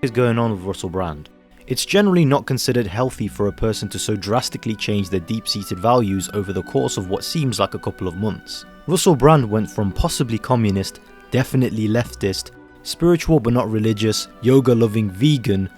is going on with Russell Brand? It's generally not considered healthy for a person to so drastically change their deep-seated values over the course of what seems like a couple of months. Russell Brand went from possibly communist, definitely leftist, spiritual but not religious, yoga-loving vegan,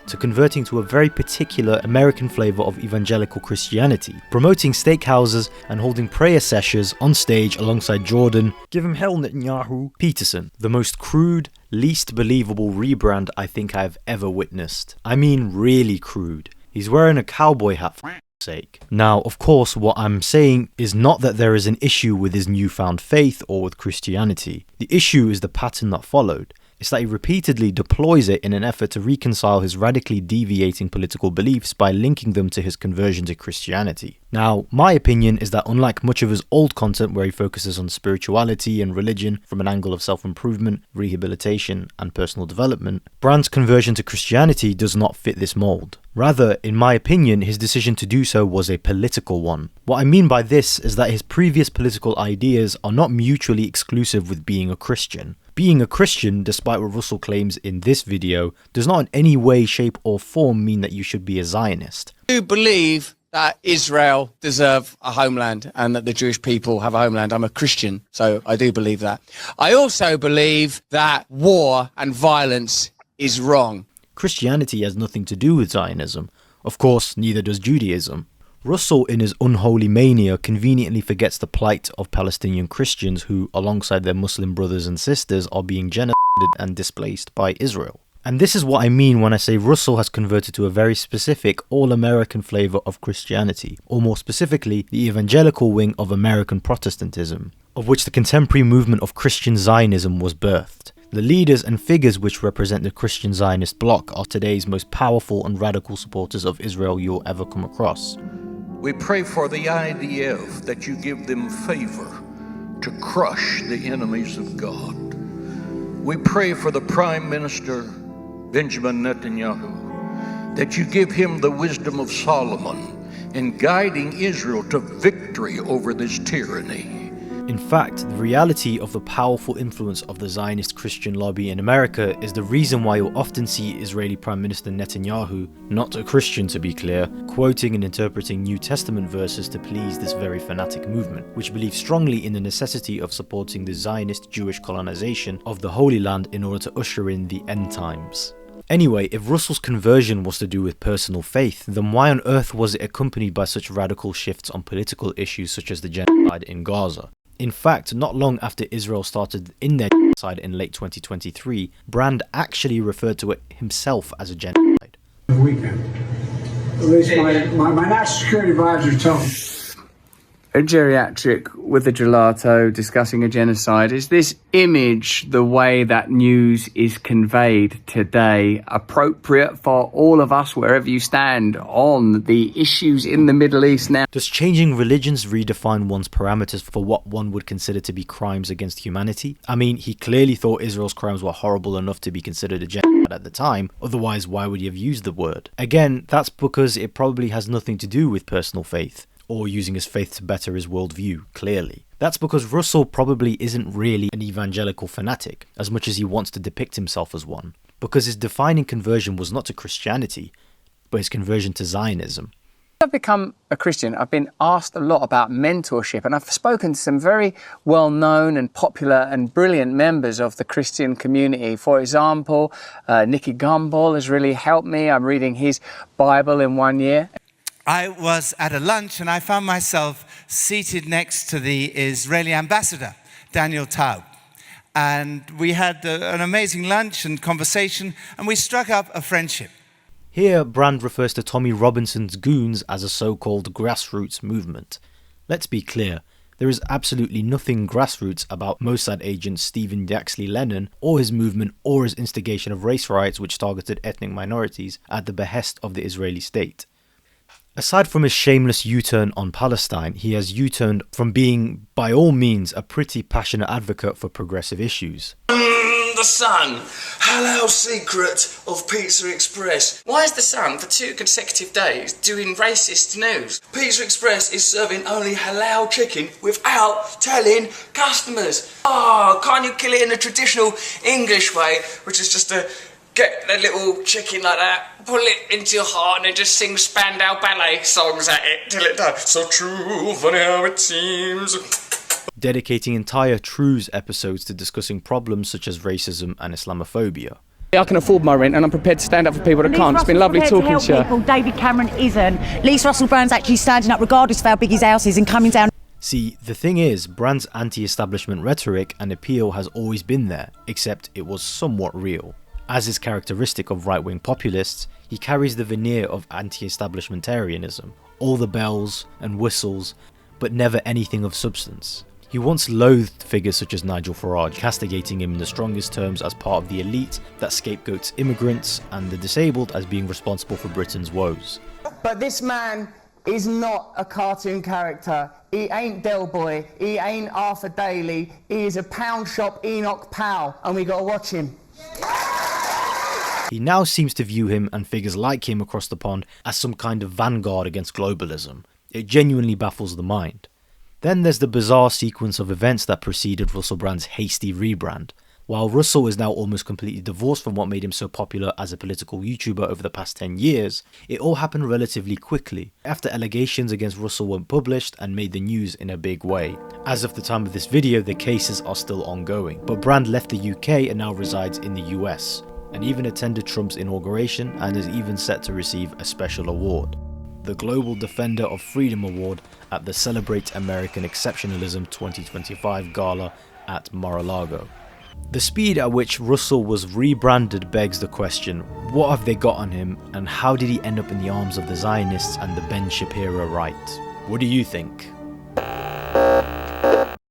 to converting to a very particular American flavour of evangelical Christianity, promoting steakhouses and holding prayer sessions on stage alongside Jordan, give him hell Netanyahu, Peterson, the most crude, least believable rebrand I think I've ever witnessed. I mean really crude. He's wearing a cowboy hat for sake. Now, of course, what I'm saying is not that there is an issue with his newfound faith or with Christianity. The issue is the pattern that followed. It's that he repeatedly deploys it in an effort to reconcile his radically deviating political beliefs by linking them to his conversion to Christianity. Now, my opinion is that unlike much of his old content where he focuses on spirituality and religion from an angle of self-improvement, rehabilitation, and personal development, Brand's conversion to Christianity does not fit this mold. Rather, in my opinion, his decision to do so was a political one. What I mean by this is that his previous political ideas are not mutually exclusive with being a Christian. Being a Christian, despite what Russell claims in this video, does not in any way, shape or form mean that you should be a Zionist. I do believe that Israel deserve a homeland and that the Jewish people have a homeland. I'm a Christian, so I do believe that. I also believe that war and violence is wrong. Christianity has nothing to do with Zionism. Of course, neither does Judaism. Russell, in his unholy mania, conveniently forgets the plight of Palestinian Christians who, alongside their Muslim brothers and sisters, are being genocided and displaced by Israel. And this is what I mean when I say Russell has converted to a very specific, all-American flavour of Christianity, or more specifically, the evangelical wing of American Protestantism, of which the contemporary movement of Christian Zionism was birthed. The leaders and figures which represent the Christian Zionist bloc are today's most powerful and radical supporters of Israel you'll ever come across. We pray for the IDF that you give them favor to crush the enemies of God. We pray for the Prime Minister, Benjamin Netanyahu, that you give him the wisdom of Solomon in guiding Israel to victory over this tyranny. In fact, the reality of the powerful influence of the Zionist Christian lobby in America is the reason why you'll often see Israeli Prime Minister Netanyahu, not a Christian to be clear, quoting and interpreting New Testament verses to please this very fanatic movement, which believes strongly in the necessity of supporting the Zionist Jewish colonization of the Holy Land in order to usher in the end times. Anyway, if Russell's conversion was to do with personal faith, then why on earth was it accompanied by such radical shifts on political issues such as the genocide in Gaza? In fact, not long after Israel started in their genocide in late 2023, Brand actually referred to it himself as a genocide. The weekend. At least my national security advisor told me. A geriatric with a gelato discussing a genocide. Is this image, the way that news is conveyed today, appropriate for all of us wherever you stand on the issues in the Middle East now? Does changing religions redefine one's parameters for what one would consider to be crimes against humanity? I mean, he clearly thought Israel's crimes were horrible enough to be considered a genocide at the time, otherwise why would he have used the word? Again, that's because it probably has nothing to do with personal faith, or using his faith to better his worldview, clearly. That's because Russell probably isn't really an evangelical fanatic, as much as he wants to depict himself as one, because his defining conversion was not to Christianity, but his conversion to Zionism. I've become a Christian. I've been asked a lot about mentorship, and I've spoken to some very well-known and popular and brilliant members of the Christian community. For example, Nicky Gumbel has really helped me. I'm reading his Bible in 1 year. I was at a lunch and I found myself seated next to the Israeli ambassador, Daniel Taub. And we had an amazing lunch and conversation, and we struck up a friendship. Here, Brand refers to Tommy Robinson's goons as a so-called grassroots movement. Let's be clear, there is absolutely nothing grassroots about Mossad agent Stephen Yaxley Lennon or his movement or his instigation of race riots which targeted ethnic minorities at the behest of the Israeli state. Aside from his shameless U-turn on Palestine, he has U-turned from being, by all means, a pretty passionate advocate for progressive issues. The The Sun, Halal secret of Pizza Express. Why is The Sun for 2 consecutive days doing racist news? Pizza Express is serving only halal chicken without telling customers. Oh, can't you kill it in the traditional English way, which is just to get a little chicken like that, pull it into your heart and then just sing Spandau Ballet songs at it till it does. So true, funny how it seems. Dedicating entire Trews episodes to discussing problems such as racism and Islamophobia. I can afford my rent and I'm prepared to stand up for people that can't. It's been lovely talking to you. David Cameron isn't. Lisa Russell Brand's actually standing up regardless of how big his house is and coming down. See, the thing is, Brand's anti-establishment rhetoric and appeal has always been there, except it was somewhat real. As is characteristic of right-wing populists, he carries the veneer of anti-establishmentarianism, all the bells and whistles, but never anything of substance. He once loathed figures such as Nigel Farage, castigating him in the strongest terms as part of the elite that scapegoats immigrants and the disabled as being responsible for Britain's woes. But this man is not a cartoon character. He ain't Del Boy, he ain't Arthur Daly, he is a pound shop Enoch Powell, and we gotta watch him. He now seems to view him and figures like him across the pond as some kind of vanguard against globalism. It genuinely baffles the mind. Then there's the bizarre sequence of events that preceded Russell Brand's hasty rebrand. While Russell is now almost completely divorced from what made him so popular as a political YouTuber over the past 10 years, it all happened relatively quickly, after allegations against Russell were published and made the news in a big way. As of the time of this video, the cases are still ongoing, but Brand left the UK and now resides in the US, and even attended Trump's inauguration and is even set to receive a special award, the Global Defender of Freedom Award at the Celebrate American Exceptionalism 2025 Gala at Mar-a-Lago. The speed at which Russell was rebranded begs the question, what have they got on him and how did he end up in the arms of the Zionists and the Ben Shapiro right? What do you think?